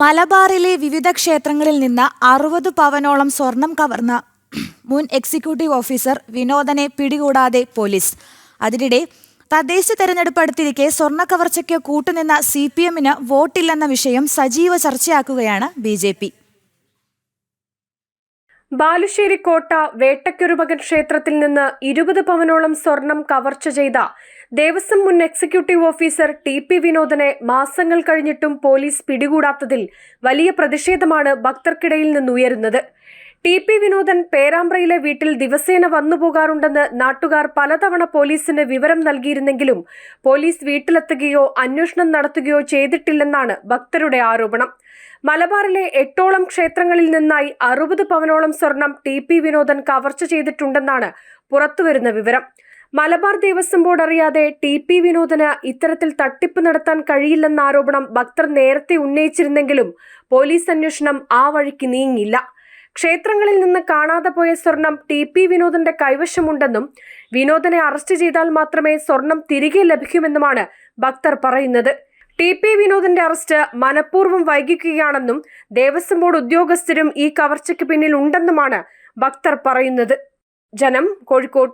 മലബാറിലെ വിവിധ ക്ഷേത്രങ്ങളിൽ നിന്ന് 60 പവനോളം സ്വർണം കവർന്ന മുൻ എക്സിക്യൂട്ടീവ് ഓഫീസർ വിനോദനെ പിടികൂടാതെ പോലീസ്. അതിനിടെ തദ്ദേശ തെരഞ്ഞെടുപ്പ് അടുത്തിരിക്കെ സ്വർണ്ണ കവർച്ചയ്ക്ക് കൂട്ടുനിന്ന CPM-ന് വോട്ടില്ലെന്ന വിഷയം സജീവ ചർച്ചയാക്കുകയാണ് BJP. ബാലുശ്ശേരി കോട്ട വേട്ടയ്ക്കൊരുമകൻ ക്ഷേത്രത്തിൽ നിന്ന് 20 പവനോളം സ്വർണം കവർച്ച ചെയ്ത ദേവസ്വം മുൻ എക്സിക്യൂട്ടീവ് ഓഫീസർ TP വിനോദനെ മാസങ്ങൾ കഴിഞ്ഞിട്ടും പോലീസ് പിടികൂടാത്തതിൽ വലിയ പ്രതിഷേധമാണ് ഭക്തർക്കിടയിൽ നിന്നുയരുന്നത്. TP വിനോദൻ പേരാമ്പ്രയിലെ വീട്ടിൽ ദിവസേന വന്നുപോകാറുണ്ടെന്ന് നാട്ടുകാർ പലതവണ പോലീസിന് വിവരം നൽകിയിരുന്നെങ്കിലും പോലീസ് വീട്ടിലെത്തുകയോ അന്വേഷണം നടത്തുകയോ ചെയ്തിട്ടില്ലെന്നാണ് ഭക്തരുടെ ആരോപണം. മലബാറിലെ 8ഓളം ക്ഷേത്രങ്ങളിൽ നിന്നായി 60 പവനോളം സ്വർണം TP വിനോദൻ കവർച്ച ചെയ്തിട്ടുണ്ടെന്നാണ് പുറത്തുവരുന്ന വിവരം. മലബാർ ദേവസ്വം ബോർഡ് അറിയാതെ TP വിനോദന് ഇത്തരത്തിൽ തട്ടിപ്പ് നടത്താൻ കഴിയില്ലെന്ന ആരോപണം ഭക്തർ നേരത്തെ ഉന്നയിച്ചിരുന്നെങ്കിലും പോലീസ് അന്വേഷണം ആ വഴിക്ക് നീങ്ങിയില്ല. ക്ഷേത്രങ്ങളിൽ നിന്ന് കാണാതെ പോയ സ്വർണം TP വിനോദന്റെ കൈവശമുണ്ടെന്നും വിനോദനെ അറസ്റ്റ് ചെയ്താൽ മാത്രമേ സ്വർണം തിരികെ ലഭിക്കുമെന്നുമാണ് ഭക്തർ പറയുന്നത്. TP വിനോദന്റെ അറസ്റ്റ് മനഃപൂർവ്വം വൈകിക്കുകയാണെന്നും ദേവസ്വം ബോർഡ് ഉദ്യോഗസ്ഥരും ഈ കവർച്ചയ്ക്ക് പിന്നിൽ ഉണ്ടെന്നുമാണ് ഭക്തർ പറയുന്നത്. ജനം, കോഴിക്കോട്.